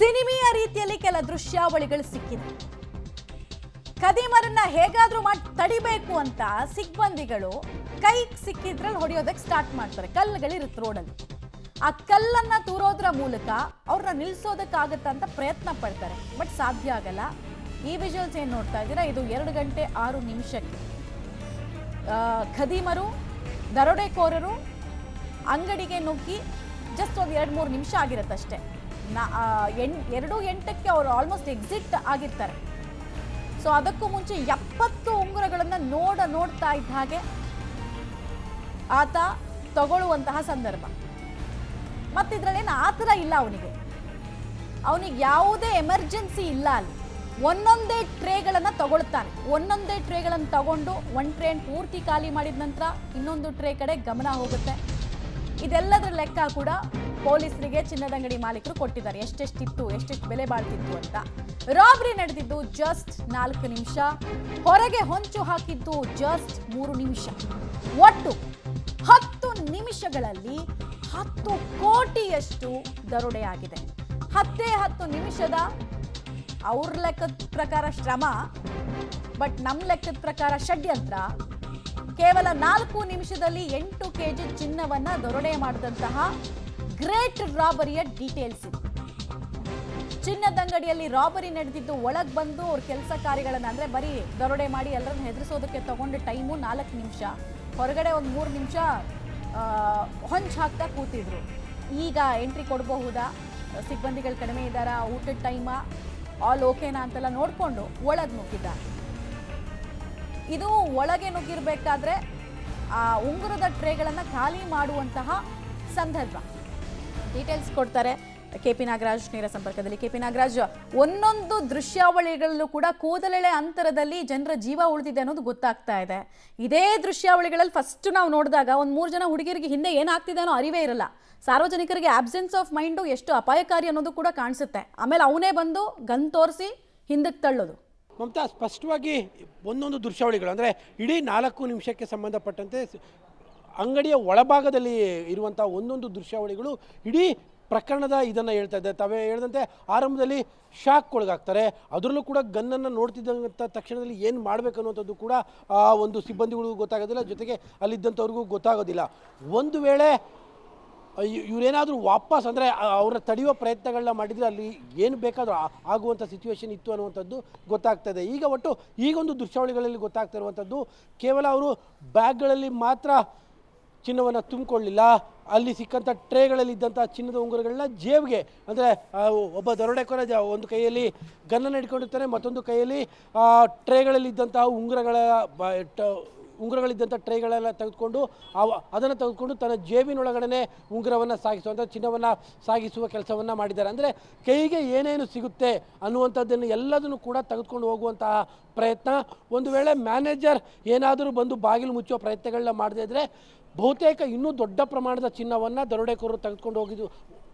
ಸಿನಿಮೆಯ ರೀತಿಯಲ್ಲಿ ಕೆಲ ದೃಶ್ಯಾವಳಿಗಳು ಸಿಕ್ಕಿದೆ. ಖದೀಮರನ್ನ ಹೇಗಾದ್ರೂ ಮಾಡಿ ತಡಿಬೇಕು ಅಂತ ಸಿಬ್ಬಂದಿಗಳು ಕೈ ಸಿಕ್ಕಿದ್ರಲ್ಲಿ ಹೊಡೆಯೋದಕ್ಕೆ ಸ್ಟಾರ್ಟ್ ಮಾಡ್ತಾರೆ. ಕಲ್ಲುಗಳಿರುತ್ತೆ ರೋಡಲ್ಲಿ, ಆ ಕಲ್ಲನ್ನ ತೂರೋದ್ರ ಮೂಲಕ ಅವ್ರನ್ನ ನಿಲ್ಸೋದಕ್ಕಾಗತ್ತ ಅಂತ ಪ್ರಯತ್ನ ಪಡ್ತಾರೆ. ಬಟ್ ಸಾಧ್ಯ ಆಗಲ್ಲ. ಈ ವಿಜುವಲ್ಸ್ ಏನ್ ನೋಡ್ತಾ ಇದ್ದೀರಾ, ಇದು 2 ಗಂಟೆ 6 ನಿಮಿಷಕ್ಕೆ ಖದೀಮರು ದರೋಡೆಕೋರರು ಅಂಗಡಿಗೆ ನುಗ್ಗಿ ಜಸ್ಟ್ ಒಂದು 2-3 ನಿಮಿಷ ಆಗಿರುತ್ತಷ್ಟೇ. 2:08ಕ್ಕೆ ಅವರು ಆಲ್ಮೋಸ್ಟ್ ಎಕ್ಸಿಟ್ ಆಗಿರ್ತಾರೆ. ಸೊ ಅದಕ್ಕೂ ಮುಂಚೆ 70 ಉಂಗುರಗಳನ್ನು ನೋಡ್ತಾ ಇದ್ದ ಹಾಗೆ ಆತ ತಗೊಳ್ಳುವಂತಹ ಸಂದರ್ಭ. ಮತ್ತಿದ್ರಲ್ಲೇನು ಆ ಥರ ಇಲ್ಲ, ಅವನಿಗೆ ಯಾವುದೇ ಎಮರ್ಜೆನ್ಸಿ ಇಲ್ಲ. ಅಲ್ಲಿ ಒಂದೊಂದೇ ಟ್ರೇಗಳನ್ನು ತಗೊಳ್ತಾನೆ. ಒಂದೊಂದೇ ಟ್ರೇಗಳನ್ನು ತಗೊಂಡು ಒಂದು ಟ್ರೇನ್ ಪೂರ್ತಿ ಖಾಲಿ ಮಾಡಿದ ನಂತರ ಇನ್ನೊಂದು ಟ್ರೇ ಕಡೆ ಗಮನ ಹೋಗುತ್ತೆ. ಇದೆಲ್ಲದರ ಲೆಕ್ಕ ಕೂಡ ಪೊಲೀಸರಿಗೆ ಚಿನ್ನದ ಅಂಗಡಿ ಮಾಲೀಕರು ಕೊಟ್ಟಿದ್ದಾರೆ, ಎಷ್ಟೆಷ್ಟಿತ್ತು, ಎಷ್ಟೆಷ್ಟು ಬೆಲೆ ಬಾಳ್ತಿತ್ತು ಅಂತ. ರಾಬರಿ ನಡೆದಿದ್ದು ಜಸ್ಟ್ 4 ನಿಮಿಷ, ಹೊರಗೆ ಹೊಂಚು ಹಾಕಿದ್ದು ಜಸ್ಟ್ 3 ನಿಮಿಷ. ಒಟ್ಟು 10 ನಿಮಿಷಗಳಲ್ಲಿ 10 ಕೋಟಿಯಷ್ಟು ದರೋಡೆ ಆಗಿದೆ. 10 ನಿಮಿಷದ ಅವ್ರ ಲೆಕ್ಕದ ಪ್ರಕಾರ ಶ್ರಮ, ಬಟ್ ನಮ್ಮ ಲೆಕ್ಕದ ಪ್ರಕಾರ ಷಡ್ಯಂತ್ರ. ಕೇವಲ 4 ನಿಮಿಷದಲ್ಲಿ 8 ಕೆಜಿ ಚಿನ್ನವನ್ನ ದರೋಡೆ ಮಾಡಿದಂತಹ ಗ್ರೇಟ್ ರಾಬರಿಯ ಡೀಟೇಲ್ಸ್ ಇದೆ. ಚಿನ್ನದ ಅಂಗಡಿಯಲ್ಲಿ ರಾಬರಿ ನಡೆದಿದ್ದು, ಒಳಗೆ ಬಂದು ಅವ್ರ ಕೆಲಸ ಕಾರ್ಯಗಳನ್ನ ಅಂದ್ರೆ ಬರೀ ದರೋಡೆ ಮಾಡಿ ಎಲ್ಲರನ್ನ ಹೆದರಿಸೋದಕ್ಕೆ ತಗೊಂಡ ಟೈಮು 4 ನಿಮಿಷ. ಹೊರಗಡೆ ಒಂದು 3 ನಿಮಿಷ ಹೊಂಚು ಹಾಕ್ತಾ ಕೂತಿದ್ರು. ಈಗ ಎಂಟ್ರಿ ಕೊಡಬಹುದಾ, ಸಿಬ್ಬಂದಿಗಳು ಕಡಿಮೆ ಇದ್ದಾರಾ, ಊಟದ ಟೈಮ, ಆಲ್ ಓಕೆನಾ ಅಂತೆಲ್ಲ ನೋಡಿಕೊಂಡು ಒಳಗೆ ನುಗ್ಗಿದ್ದಾರೆ. ಇದು ಒಳಗೆ ನುಗ್ಗಿರ್ಬೇಕಾದ್ರೆ ಆ ಉಂಗುರದ ಟ್ರೇಗಳನ್ನು ಖಾಲಿ ಮಾಡುವಂತಹ ಸಂದರ್ಭ. ಡೀಟೇಲ್ಸ್ ಕೊಡ್ತಾರೆ KP ನಾಗರಾಜ್ ನೇರ ಸಂಪರ್ಕದಲ್ಲಿ. KP ನಾಗರಾಜ್, ಒಂದೊಂದು ದೃಶ್ಯಾವಳಿಗಳಲ್ಲೂ ಕೂಡ ಕೂದಲೆಳೆ ಅಂತರದಲ್ಲಿ ಜನರ ಜೀವ ಉಳಿದಿದೆ ಅನ್ನೋದು ಗೊತ್ತಾಗ್ತಾ ಇದೆ. ಇದೇ ದೃಶ್ಯಾವಳಿಗಳಲ್ಲಿ ಫಸ್ಟ್ ನಾವು ನೋಡಿದಾಗ ಒಂದು 3 ಜನ ಹುಡುಗಿಯರಿಗೆ ಹಿಂದೆ ಏನಾಗ್ತಿದೆ ಅನ್ನೋ ಅರಿವೇ ಇರಲ್ಲ. ಸಾರ್ವಜನಿಕರಿಗೆ ಆಬ್ಸೆನ್ಸ್ ಆಫ್ ಮೈಂಡು ಎಷ್ಟು ಅಪಾಯಕಾರಿ ಅನ್ನೋದು ಕೂಡ ಕಾಣಿಸುತ್ತೆ. ಆಮೇಲೆ ಅವನೇ ಬಂದು ಗನ್ ತೋರಿಸಿ ಹಿಂದಕ್ಕೆ ತಳ್ಳೋದು. ಮಮತಾ, ಸ್ಪಷ್ಟವಾಗಿ ಒಂದೊಂದು ದೃಶ್ಯಾವಳಿಗಳು ಅಂದರೆ ಇಡೀ 4 ನಿಮಿಷಕ್ಕೆ ಸಂಬಂಧಪಟ್ಟಂತೆ ಅಂಗಡಿಯ ಒಳಭಾಗದಲ್ಲಿ ಇರುವಂಥ ಒಂದೊಂದು ದೃಶ್ಯಾವಳಿಗಳು ಇಡೀ ಪ್ರಕರಣದ ಇದನ್ನು ಹೇಳ್ತಾ ಇದ್ದಾರೆ. ತಾವೇ ಹೇಳಿದಂತೆ ಆರಂಭದಲ್ಲಿ ಶಾಕ್ ಒಳಗಾಗ್ತಾರೆ. ಅದರಲ್ಲೂ ಕೂಡ ಗನ್ನನ್ನು ನೋಡ್ತಿದ್ದಂಥ ತಕ್ಷಣದಲ್ಲಿ ಏನು ಮಾಡಬೇಕು ಅನ್ನುವಂಥದ್ದು ಕೂಡ ಆ ಒಂದು ಸಿಬ್ಬಂದಿಗಳಿಗೂ ಗೊತ್ತಾಗೋದಿಲ್ಲ, ಜೊತೆಗೆ ಅಲ್ಲಿದ್ದಂಥವ್ರಿಗೂ ಗೊತ್ತಾಗೋದಿಲ್ಲ. ಒಂದು ವೇಳೆ ಇವರೇನಾದರೂ ವಾಪಸ್ ಅಂದರೆ ಅವರ ತಡೆಯುವ ಪ್ರಯತ್ನಗಳನ್ನ ಮಾಡಿದರೆ ಅಲ್ಲಿ ಏನು ಬೇಕಾದರೂ ಆಗುವಂಥ ಸಿಚುವೇಶನ್ ಇತ್ತು ಅನ್ನುವಂಥದ್ದು ಗೊತ್ತಾಗ್ತದೆ. ಈಗೊಂದು ದೃಶ್ಯಾವಳಿಗಳಲ್ಲಿ ಗೊತ್ತಾಗ್ತಾ ಇರುವಂಥದ್ದು, ಕೇವಲ ಅವರು ಬ್ಯಾಗ್ಗಳಲ್ಲಿ ಮಾತ್ರ ಚಿನ್ನವನ್ನು ತುಂಬಿಕೊಳ್ಳಿಲ್ಲ, ಅಲ್ಲಿ ಸಿಕ್ಕಂಥ ಟ್ರೇಗಳಲ್ಲಿ ಇದ್ದಂಥ ಚಿನ್ನದ ಉಂಗುರಗಳನ್ನ ಜೇಬಿಗೆ, ಅಂದರೆ ಒಬ್ಬ ದರೋಡೆಕೋರ ಒಂದು ಕೈಯಲ್ಲಿ ಗನ್ನನ್ನು ಹಿಡ್ಕೊಂಡಿರ್ತಾನೆ, ಮತ್ತೊಂದು ಕೈಯಲ್ಲಿ ಟ್ರೇಗಳಲ್ಲಿದ್ದಂತಹ ಉಂಗುರಗಳಿದ್ದಂಥ ಟ್ರೇಗಳೆಲ್ಲ ತೆಗೆದುಕೊಂಡು ಅದನ್ನು ತೆಗೆದುಕೊಂಡು ತನ್ನ ಜೇಬಿನೊಳಗಡೆ ಉಂಗುರವನ್ನು ಸಾಗಿಸುವಂಥ ಚಿನ್ನವನ್ನು ಸಾಗಿಸುವ ಕೆಲಸವನ್ನು ಮಾಡಿದ್ದಾರೆ. ಅಂದರೆ ಕೈಗೆ ಏನೇನು ಸಿಗುತ್ತೆ ಅನ್ನುವಂಥದ್ದನ್ನು ಎಲ್ಲದನ್ನು ಕೂಡ ತೆಗೆದುಕೊಂಡು ಹೋಗುವಂತಹ ಪ್ರಯತ್ನ. ಒಂದು ವೇಳೆ ಮ್ಯಾನೇಜರ್ ಏನಾದರೂ ಬಂದು ಬಾಗಿಲು ಮುಚ್ಚುವ ಪ್ರಯತ್ನಗಳನ್ನ ಮಾಡದೇ ಇದ್ದರೆ ಬಹುತೇಕ ಇನ್ನೂ ದೊಡ್ಡ ಪ್ರಮಾಣದ ಚಿನ್ನವನ್ನು ದರೋಡೆಕೋರರು ತೆಗೆದುಕೊಂಡು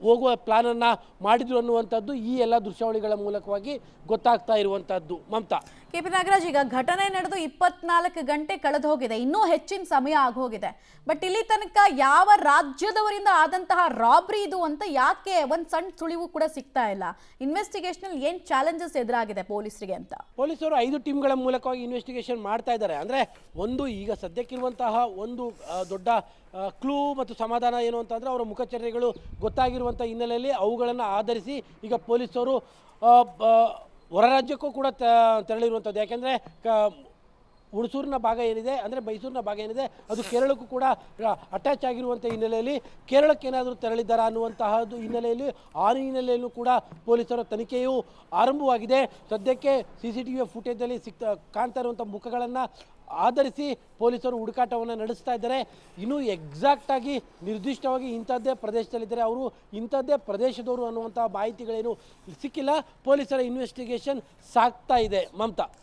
ಹೋಗುವ ಪ್ಲಾನನ್ನು ಮಾಡಿದ್ರು ಅನ್ನುವಂಥದ್ದು ಈ ಎಲ್ಲ ದೃಶ್ಯಾವಳಿಗಳ ಮೂಲಕವಾಗಿ ಗೊತ್ತಾಗ್ತಾ ಇರುವಂಥದ್ದು. ಮಮತಾ. KP ನಾಗರಾಜ್, ಈಗ ಘಟನೆ ನಡೆದು 24 ಗಂಟೆ ಕಳೆದು ಹೋಗಿದೆ, ಇನ್ನೂ ಹೆಚ್ಚಿನ ಸಮಯ ಆಗೋಗಿದೆ. ಬಟ್ ಇಲ್ಲಿ ತನಕ ಯಾವ ರಾಜ್ಯದವರಿಂದ ಆದಂತಹ ರಾಬ್ರಿ ಇದು ಅಂತ ಯಾಕೆ ಒಂದು ಸಣ್ಣ ಸುಳಿವು ಕೂಡ ಸಿಗ್ತಾ ಇಲ್ಲ? ಇನ್ವೆಸ್ಟಿಗೇಷನ್ ಏನು ಚಾಲೆಂಜಸ್ ಎದುರಾಗಿದೆ ಪೊಲೀಸರಿಗೆ ಅಂತ? ಪೊಲೀಸರು 5 ಟೀಮ್ಗಳ ಮೂಲಕವಾಗಿ ಇನ್ವೆಸ್ಟಿಗೇಷನ್ ಮಾಡ್ತಾ ಇದ್ದಾರೆ. ಅಂದರೆ ಈಗ ಸದ್ಯಕ್ಕಿರುವಂತಹ ಒಂದು ದೊಡ್ಡ ಕ್ಲೂ ಮತ್ತು ಸಮಾಧಾನ ಏನು ಅಂತಂದರೆ ಅವರ ಮುಖಚರ್ಯೆಗಳು ಗೊತ್ತಾಗಿರುವಂಥ ಹಿನ್ನೆಲೆಯಲ್ಲಿ ಅವುಗಳನ್ನು ಆಧರಿಸಿ ಈಗ ಪೊಲೀಸರು ಹೊರ ರಾಜ್ಯಕ್ಕೂ ಕೂಡ ತೆರಳಿರುವಂಥದ್ದು. ಯಾಕೆಂದರೆ ಹುಣಸೂರಿನ ಭಾಗ ಏನಿದೆ, ಅಂದರೆ ಮೈಸೂರಿನ ಭಾಗ ಏನಿದೆ, ಅದು ಕೇರಳಕ್ಕೂ ಕೂಡ ಅಟ್ಯಾಚ್ ಆಗಿರುವಂಥ ಹಿನ್ನೆಲೆಯಲ್ಲಿ ಕೇರಳಕ್ಕೆ ಏನಾದರೂ ತೆರಳಿದ್ದಾರಾ ಅನ್ನುವಂತಹದ್ದು ಹಿನ್ನೆಲೆಯಲ್ಲಿ ಹಿನ್ನೆಲೆಯಲ್ಲೂ ಕೂಡ ಪೊಲೀಸರ ತನಿಖೆಯು ಆರಂಭವಾಗಿದೆ. ಸದ್ಯಕ್ಕೆ CCTV ಫುಟೇಜಲ್ಲಿ ಕಾಣ್ತಾ ಇರುವಂಥ ಮುಖಗಳನ್ನು ಆಧರಿಸಿ ಪೊಲೀಸರು ಹುಡುಕಾಟವನ್ನು ನಡೆಸ್ತಾ ಇದ್ದಾರೆ. ಇನ್ನೂ ಎಕ್ಸಾಕ್ಟಾಗಿ ನಿರ್ದಿಷ್ಟವಾಗಿ ಇಂಥದ್ದೇ ಪ್ರದೇಶದಲ್ಲಿದ್ದರೆ ಅವರು ಇಂಥದ್ದೇ ಪ್ರದೇಶದವರು ಅನ್ನುವಂಥ ಮಾಹಿತಿಗಳೇನು ಸಿಕ್ಕಿಲ್ಲ. ಪೊಲೀಸರ ಇನ್ವೆಸ್ಟಿಗೇಷನ್ ಸಾಗ್ತಾ ಇದೆ. ಮಮತಾ.